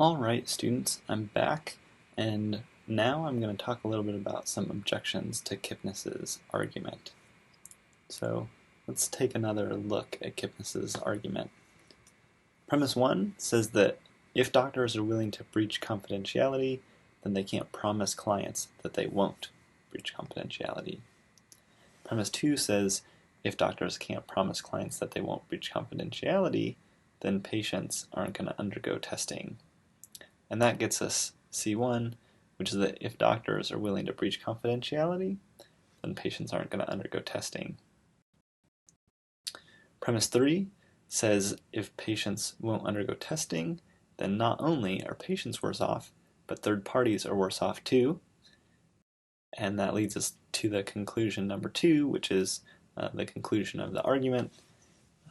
Alright students, I'm back, and now I'm going to talk a little bit about some objections to Kipnis's argument. So let's take another look at Kipnis's argument. Premise 1 says that if doctors are willing to breach confidentiality, then they can't promise clients that they won't breach confidentiality. Premise 2 says if doctors can't promise clients that they won't breach confidentiality, then patients aren't going to undergo testing. And that gets us C1, which is that if doctors are willing to breach confidentiality, then patients aren't going to undergo testing. Premise 3 says if patients won't undergo testing, then not only are patients worse off, but third parties are worse off too. And that leads us to the conclusion number 2, which is the conclusion of the argument.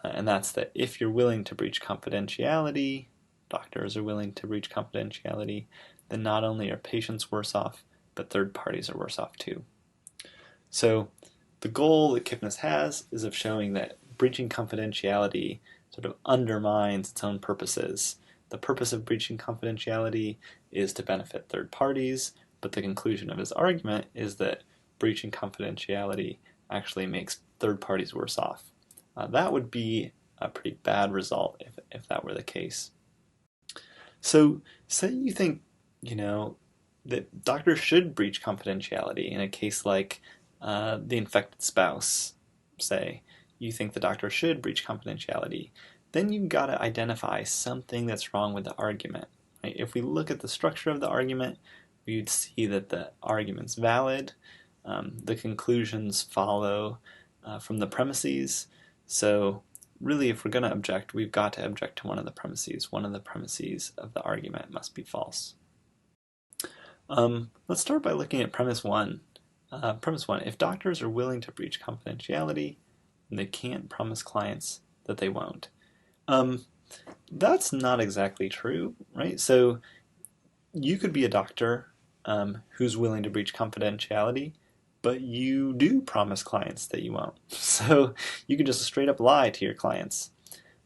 And that's that if you're willing to breach confidentiality, doctors are willing to breach confidentiality, then not only are patients worse off, but third parties are worse off too. So the goal that Kipnis has is of showing that breaching confidentiality sort of undermines its own purposes. The purpose of breaching confidentiality is to benefit third parties, but the conclusion of his argument is that breaching confidentiality actually makes third parties worse off. That would be a pretty bad result if that were the case. So say you think, that doctors should breach confidentiality in a case like the infected spouse, say. You think the doctor should breach confidentiality. Then you've got to identify something that's wrong with the argument. Right? If we look at the structure of the argument, we'd see that the argument's valid. The conclusions follow from the premises. So really, if we're going to object, we've got to object to one of the premises. One of the premises of the argument must be false. Let's start by looking at premise 1. Premise 1, if doctors are willing to breach confidentiality, then they can't promise clients that they won't. That's not exactly true, right? So you could be a doctor who's willing to breach confidentiality, but you do promise clients that you won't. So you can just straight up lie to your clients.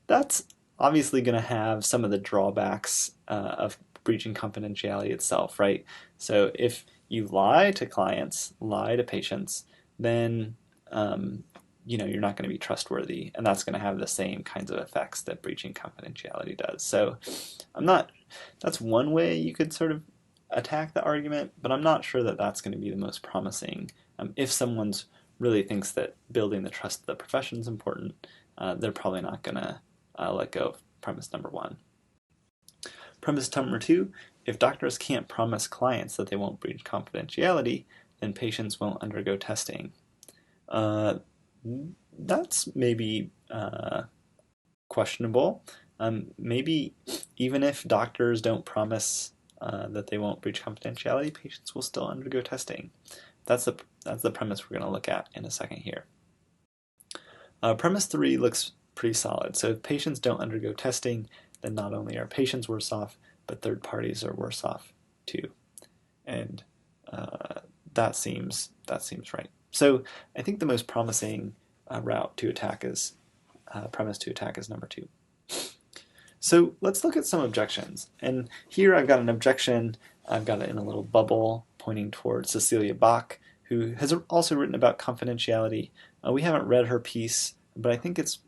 That's obviously going to have some of the drawbacks of breaching confidentiality itself, right? So if you lie to clients, lie to patients, then you're not going to be trustworthy, and that's going to have the same kinds of effects that breaching confidentiality does. So that's one way you could sort of attack the argument, but I'm not sure that that's going to be the most promising. If someone really thinks that building the trust of the profession is important, they're probably not going to let go of premise number 1. Premise number 2, if doctors can't promise clients that they won't breach confidentiality, then patients won't undergo testing. That's maybe questionable. Maybe even if doctors don't promise that they won't breach confidentiality, patients will still undergo testing. That's the premise we're going to look at in a second here. Premise 3 looks pretty solid. So if patients don't undergo testing, then not only are patients worse off, but third parties are worse off too. And that seems right. So I think the most promising route to attack is premise to attack is number 2. So let's look at some objections. And here I've got an objection. I've got it in a little bubble pointing towards Cecilia Bach, who has also written about confidentiality. We haven't read her piece, but I think it's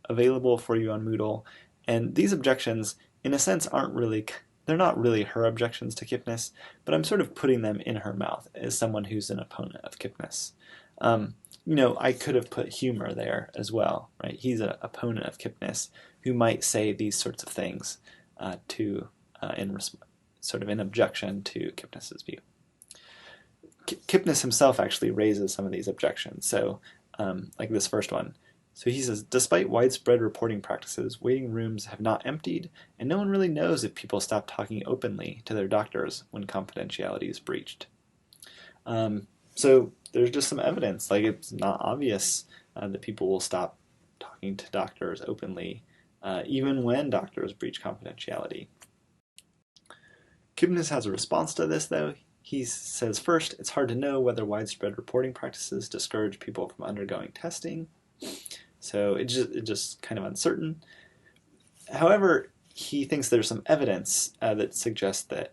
available for you on Moodle. And these objections, in a sense, they're not really her objections to Kipnis, but I'm sort of putting them in her mouth as someone who's an opponent of Kipnis. I could have put humor there as well, right? He's an opponent of Kipnis who might say these sorts of things in objection to Kipnis's view. Kipnis himself actually raises some of these objections. So, like this first one. So he says, despite widespread reporting practices, waiting rooms have not emptied, and no one really knows if people stop talking openly to their doctors when confidentiality is breached. So there's just some evidence, like it's not obvious that people will stop talking to doctors openly, even when doctors breach confidentiality. Kipnis has a response to this, though. He says, first, it's hard to know whether widespread reporting practices discourage people from undergoing testing. So it's just kind of uncertain. However, he thinks there's some evidence that suggests that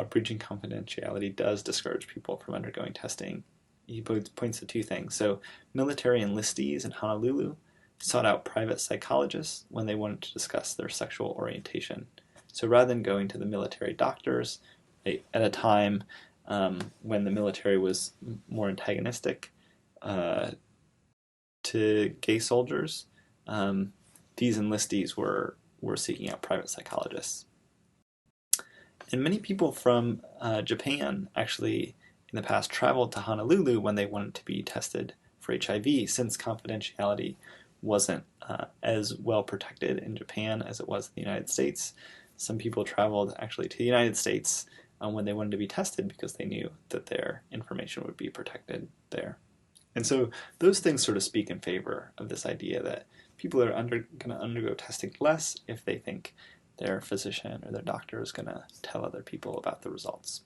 breaching confidentiality does discourage people from undergoing testing. He points to two things. So military enlistees in Honolulu sought out private psychologists when they wanted to discuss their sexual orientation. So rather than going to the military doctors at a time when the military was more antagonistic to gay soldiers, these enlistees were seeking out private psychologists. And many people from Japan actually in the past traveled to Honolulu when they wanted to be tested for HIV, since confidentiality wasn't as well protected in Japan as it was in the United States. Some people traveled actually to the United States when they wanted to be tested because they knew that their information would be protected there. And so those things sort of speak in favor of this idea that people are going to undergo testing less if they think their physician or their doctor is going to tell other people about the results.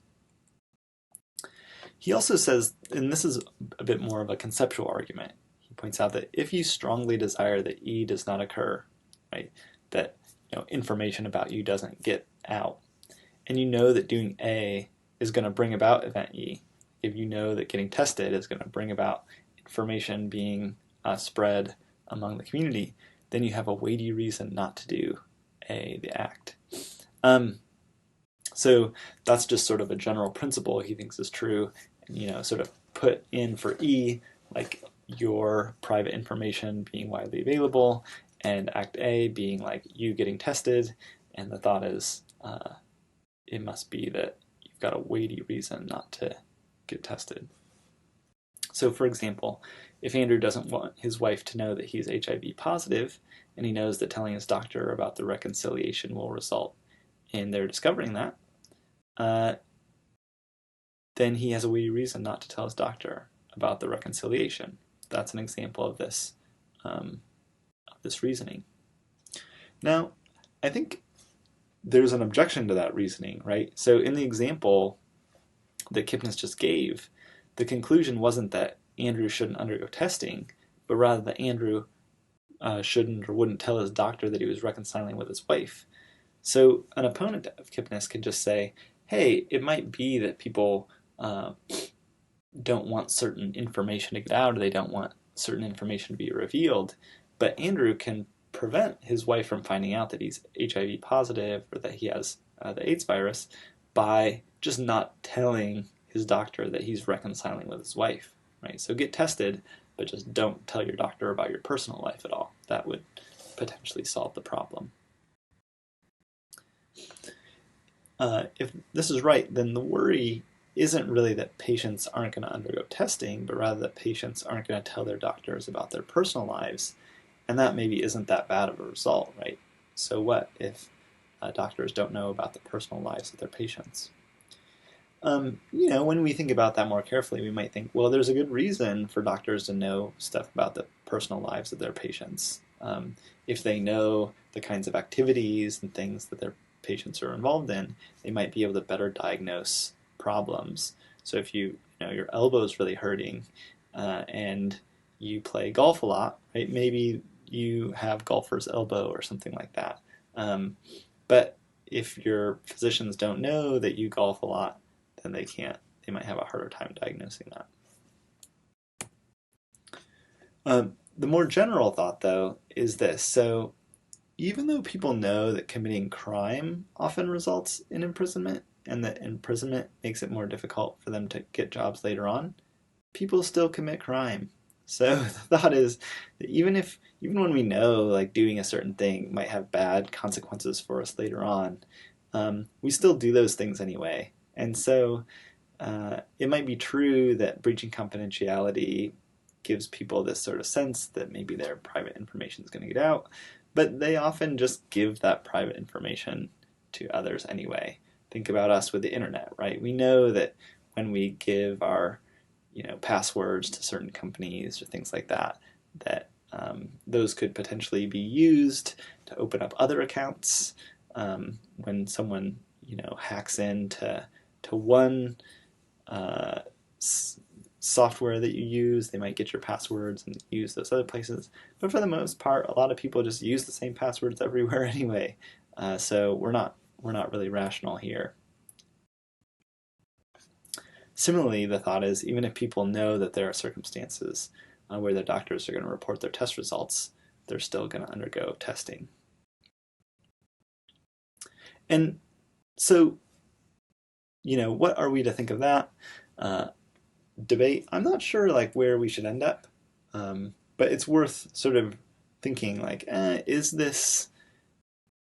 He also says, and this is a bit more of a conceptual argument, he points out that if you strongly desire that E does not occur, right, that information about you doesn't get out, and you know that doing A is going to bring about event E, if you know that getting tested is going to bring about information being spread among the community, then you have a weighty reason not to do A, the act. So that's just sort of a general principle he thinks is true, and, sort of put in for E, like your private information being widely available, and Act A being like you getting tested, and the thought is it must be that you've got a weighty reason not to get tested. So for example, if Andrew doesn't want his wife to know that he's HIV positive, and he knows that telling his doctor about the reconciliation will result in their discovering that, then he has a weighty reason not to tell his doctor about the reconciliation. That's an example of this reasoning. Now, I think there's an objection to that reasoning, right? So in the example that Kipnis just gave, the conclusion wasn't that Andrew shouldn't undergo testing, but rather that Andrew shouldn't or wouldn't tell his doctor that he was reconciling with his wife. So an opponent of Kipnis could just say, hey, it might be that people don't want certain information to get out, or they don't want certain information to be revealed, but Andrew can prevent his wife from finding out that he's HIV positive or that he has the AIDS virus by just not telling his doctor that he's reconciling with his wife, right? So get tested, but just don't tell your doctor about your personal life at all. That would potentially solve the problem. If this is right, then the worry isn't really that patients aren't going to undergo testing, but rather that patients aren't going to tell their doctors about their personal lives, and that maybe isn't that bad of a result, right? So what if doctors don't know about the personal lives of their patients? When we think about that more carefully, we might think, well, there's a good reason for doctors to know stuff about the personal lives of their patients. If they know the kinds of activities and things that their patients are involved in, they might be able to better diagnose problems. So if your elbow is really hurting and you play golf a lot, right? Maybe you have golfer's elbow or something like that. But if your physicians don't know that you golf a lot, then they might have a harder time diagnosing that. The more general thought, though, is this. So even though people know that committing crime often results in imprisonment, and that imprisonment makes it more difficult for them to get jobs later on, people still commit crime. So the thought is that even when we know like doing a certain thing might have bad consequences for us later on, we still do those things anyway. And so it might be true that breaching confidentiality gives people this sort of sense that maybe their private information is going to get out, but they often just give that private information to others anyway. Think about us with the internet, right? We know that when we give our passwords to certain companies or things like that, that those could potentially be used to open up other accounts. When someone hacks into one software that you use, they might get your passwords and use those other places. But for the most part, a lot of people just use the same passwords everywhere anyway. So we're not really rational here. Similarly, the thought is even if people know that there are circumstances where their doctors are going to report their test results, they're still going to undergo testing. And so, what are we to think of that debate? I'm not sure where we should end up, but it's worth sort of thinking is this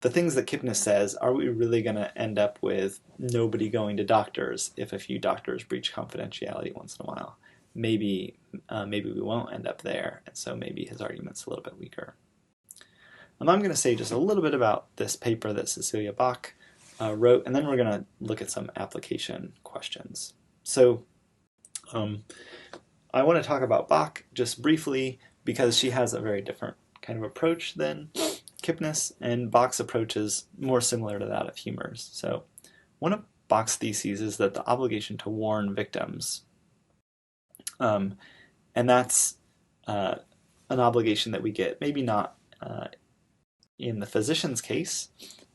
the things that Kipnis says, are we really going to end up with nobody going to doctors if a few doctors breach confidentiality once in a while? Maybe we won't end up there, and so maybe his argument's a little bit weaker. I'm going to say just a little bit about this paper that Cecilia Bach wrote, and then we're going to look at some application questions. So I want to talk about Bach just briefly because she has a very different kind of approach than Kipnis, and Bach's approach is more similar to that of Humer's. So one of Bach's theses is that the obligation to warn victims, and that's an obligation that we get, maybe not in the physician's case.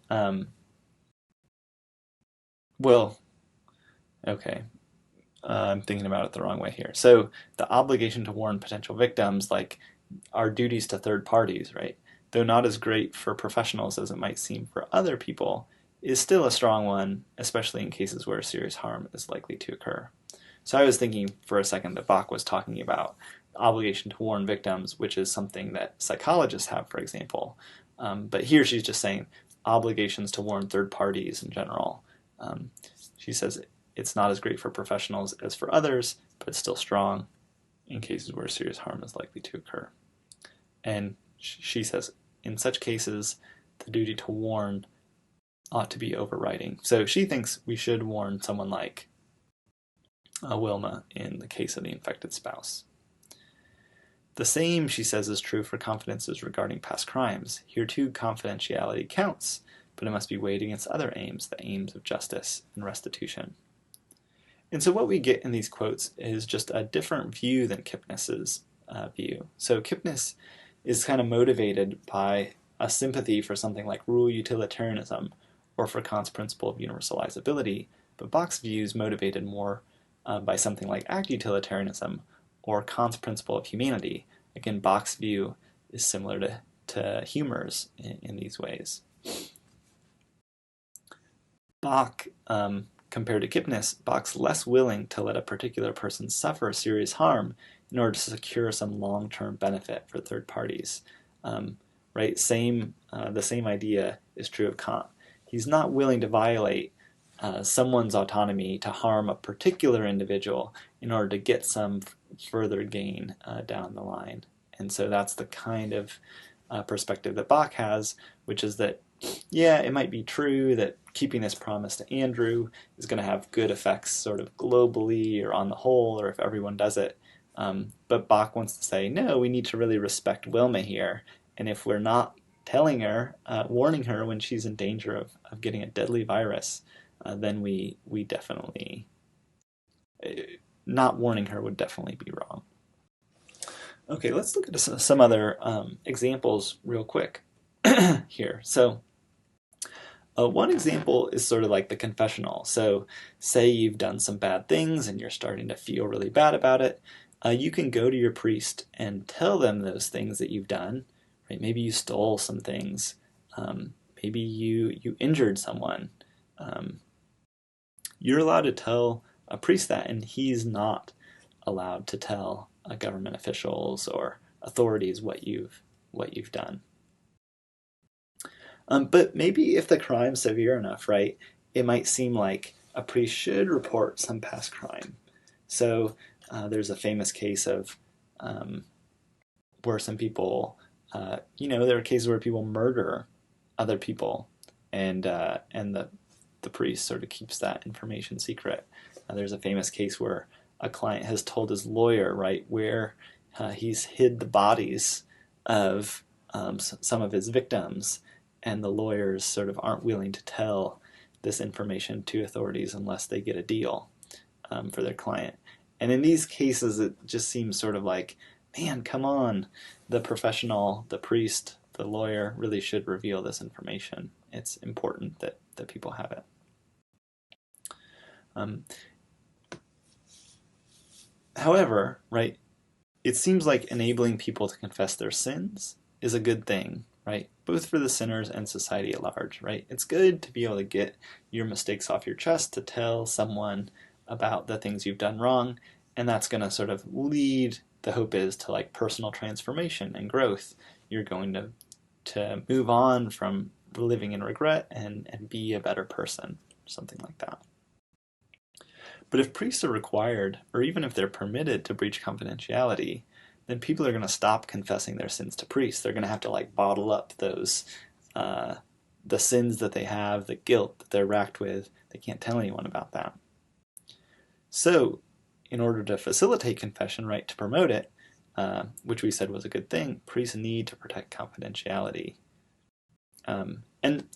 I'm thinking about it the wrong way here. So the obligation to warn potential victims, our duties to third parties, right? Though not as great for professionals as it might seem for other people, is still a strong one, especially in cases where serious harm is likely to occur. So I was thinking for a second that Bach was talking about the obligation to warn victims, which is something that psychologists have, for example. But here she's just saying obligations to warn third parties in general. She says it's not as great for professionals as for others, but it's still strong in cases where serious harm is likely to occur. And she says, in such cases, the duty to warn ought to be overriding. So she thinks we should warn someone like Wilma in the case of the infected spouse. The same, she says, is true for confidences regarding past crimes. Here too, confidentiality counts, but it must be weighed against other aims, the aims of justice and restitution. And so what we get in these quotes is just a different view than Kipnis's view. So Kipnis is kind of motivated by a sympathy for something like rule utilitarianism or for Kant's principle of universalizability, but Bach's view is motivated more by something like act utilitarianism or Kant's principle of humanity. Again, Bach's view is similar to Humer's in these ways. Bach, compared to Kipnis, Bach's less willing to let a particular person suffer serious harm in order to secure some long-term benefit for third parties. Right? The same idea is true of Kant. He's not willing to violate someone's autonomy to harm a particular individual in order to get some further gain down the line. And so that's the kind of perspective that Bach has, which is that, yeah, it might be true that keeping this promise to Andrew is going to have good effects sort of globally or on the whole, or if everyone does it. But Bach wants to say, no, we need to really respect Wilma here. And if we're not telling her, warning her when she's in danger of getting a deadly virus, then we definitely, not warning her would definitely be wrong. Okay, let's look at some other examples real quick here. So one example is sort of like the confessional. So say you've done some bad things and you're starting to feel really bad about it. You can go to your priest and tell them those things that you've done. Right? Maybe you stole some things. Maybe you injured someone. You're allowed to tell a priest that, and he's not allowed to tell government officials or authorities what you've done. But maybe if the crime's severe enough, right, it might seem like a priest should report some past crime. So there's a famous case of where some people, there are cases where people murder other people, and the priest sort of keeps that information secret. There's a famous case where a client has told his lawyer, right, where he's hid the bodies of some of his victims, and the lawyers sort of aren't willing to tell this information to authorities unless they get a deal for their client. And in these cases, it just seems sort of like, man, come on, the professional, the priest, the lawyer really should reveal this information. It's important that people have it. However, right, it seems like enabling people to confess their sins is a good thing, right? Both for the sinners and society at large, right? It's good to be able to get your mistakes off your chest, to tell someone about the things you've done wrong, and that's going to sort of lead, the hope is, to like personal transformation and growth. You're going to move on from living in regret and be a better person, something like that. But if priests are required, or even if they're permitted to breach confidentiality, then people are going to stop confessing their sins to priests. They're going to have to like bottle up those, the sins that they have, the guilt that they're racked with. They can't tell anyone about that. So, in order to facilitate confession, right, to promote it, which we said was a good thing, priests need to protect confidentiality. And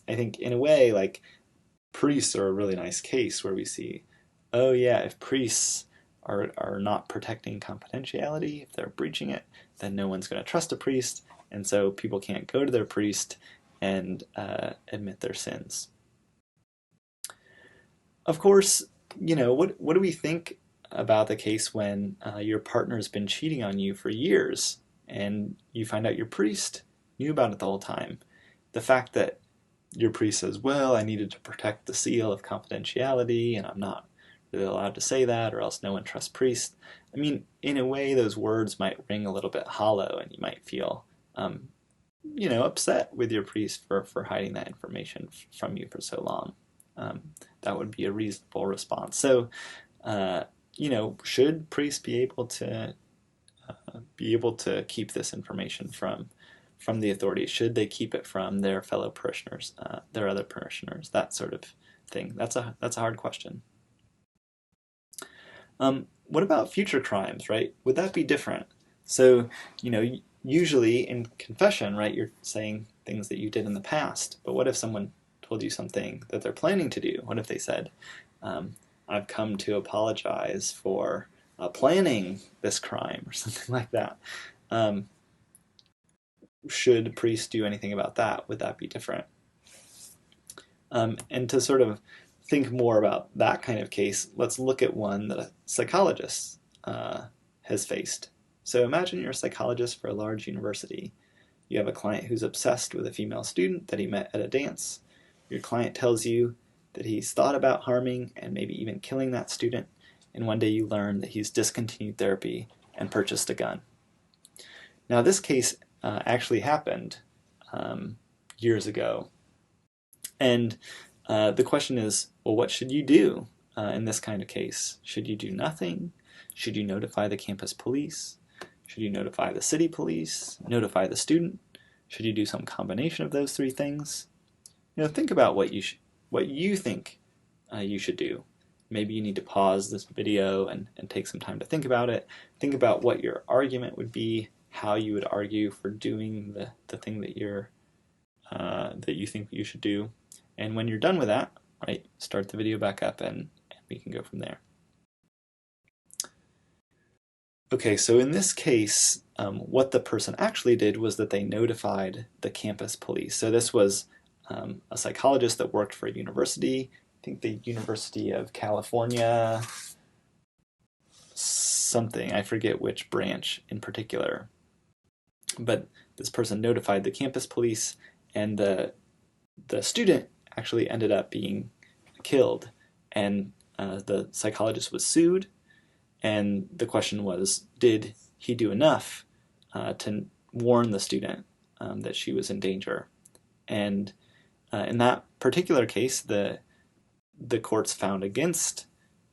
I think in a way, like, priests are a really nice case where we see, oh yeah, if priests are not protecting confidentiality, if they're breaching it, then no one's going to trust a priest, and so people can't go to their priest and admit their sins. Of course, what do we think about the case when your partner's been cheating on you for years and you find out your priest knew about it the whole time? The fact that your priest says, well, I needed to protect the seal of confidentiality and I'm not really allowed to say that, or else no one trusts priests. I mean, in a way, those words might ring a little bit hollow and you might feel upset with your priest for hiding that information from you for so long. That would be a reasonable response. So, should priests be able to keep this information from the authorities? Should they keep it from their fellow parishioners, their other parishioners, that sort of thing? That's a hard question. What about future crimes, right? Would that be different? So, usually in confession, right, you're saying things that you did in the past, but what if someone told you something that they're planning to do? What if they said, I've come to apologize for planning this crime, or something like that? Should priests do anything about that? Would that be different? And to sort of think more about that kind of case, let's look at one that a psychologist has faced. So imagine you're a psychologist for a large university. You have a client who's obsessed with a female student that he met at a dance. Your client tells you that he's thought about harming and maybe even killing that student, and one day you learn that he's discontinued therapy and purchased a gun. Now this case actually happened years ago, and the question is, well, what should you do in this kind of case? Should you do nothing? Should you notify the campus police? Should you notify the city police? Notify the student? Should you do some combination of those three things? Think about what you think you should do. Maybe you need to pause this video and take some time to think about it. Think about what your argument would be, how you would argue for doing the thing that you think you should do. And when you're done with that, right, start the video back up and we can go from there. Okay, so in this case, what the person actually did was that they notified the campus police. So this was a psychologist that worked for a university, I think the University of California, something, I forget which branch in particular. But this person notified the campus police, and the student actually ended up being killed, and the psychologist was sued, and the question was, did he do enough to warn the student that she was in danger? And in that particular case, the courts found against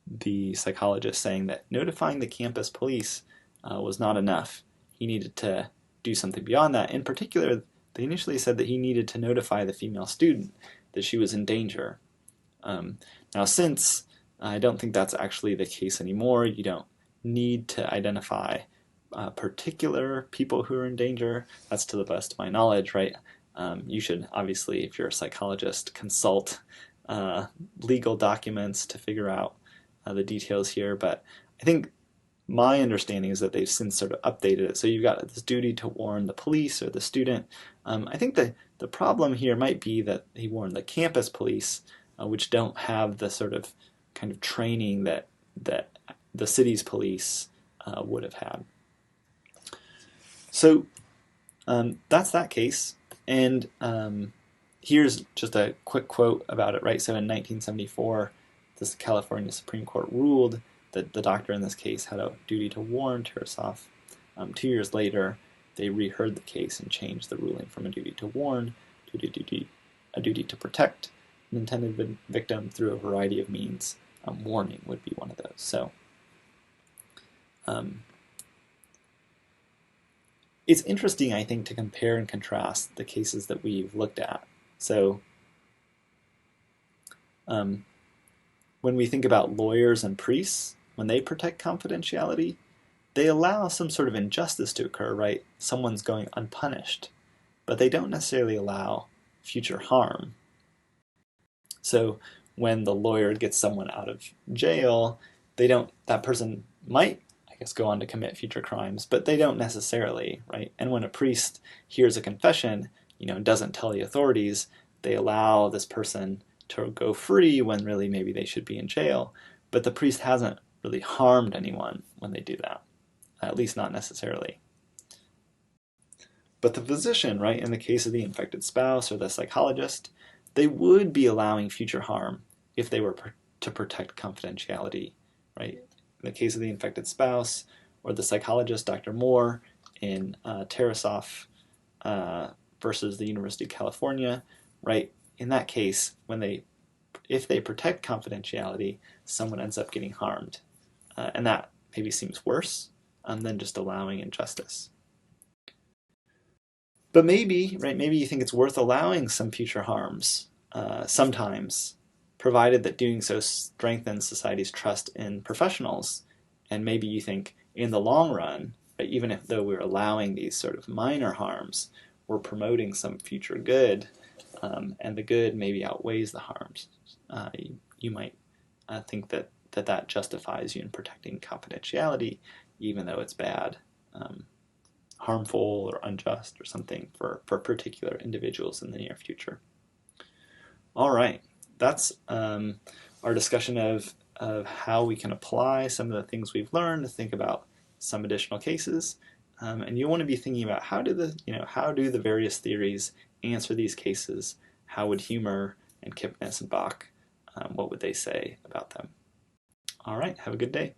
the psychologist, saying that notifying the campus police was not enough. He needed to do something beyond that. In particular, they initially said that he needed to notify the female student that she was in danger. Now, since I don't think that's actually the case anymore, you don't need to identify particular people who are in danger. That's to the best of my knowledge, right? You should, obviously, if you're a psychologist, consult legal documents to figure out the details here. But I think my understanding is that they've since sort of updated it. So you've got this duty to warn the police or the student. I think the problem here might be that he warned the campus police, which don't have the sort of kind of training that the city's police would have had. So that's that case. And here's just a quick quote about it, right? So in 1974, the California Supreme Court ruled that the doctor in this case had a duty to warn Tarasov. 2 years later, they reheard the case and changed the ruling from a duty to warn to a duty to protect an intended victim through a variety of means. Warning would be one of those. So it's interesting, I think, to compare and contrast the cases that we've looked at. So when we think about lawyers and priests, when they protect confidentiality, they allow some sort of injustice to occur, right? Someone's going unpunished, but they don't necessarily allow future harm. So when the lawyer gets someone out of jail, that person might, I guess, go on to commit future crimes, but they don't necessarily, right? And when a priest hears a confession, doesn't tell the authorities, they allow this person to go free when really maybe they should be in jail. But the priest hasn't really harmed anyone when they do that, at least not necessarily. But the physician, right, in the case of the infected spouse or the psychologist, they would be allowing future harm if they were to protect confidentiality, right? In the case of the infected spouse or the psychologist, Dr. Moore, in Tarasov versus the University of California, right? In that case, if they protect confidentiality, someone ends up getting harmed. And that maybe seems worse than just allowing injustice. But maybe, right, maybe you think it's worth allowing some future harms sometimes, provided that doing so strengthens society's trust in professionals. And maybe you think in the long run, right, even though we're allowing these sort of minor harms, we're promoting some future good, and the good maybe outweighs the harms. You might think that justifies you in protecting confidentiality, even though it's bad, harmful or unjust or something for particular individuals in the near future. All right, that's our discussion of how we can apply some of the things we've learned to think about some additional cases. And you want to be thinking about how do the various theories answer these cases? How would Humer and Kipnis and Bach, what would they say about them? All right, have a good day.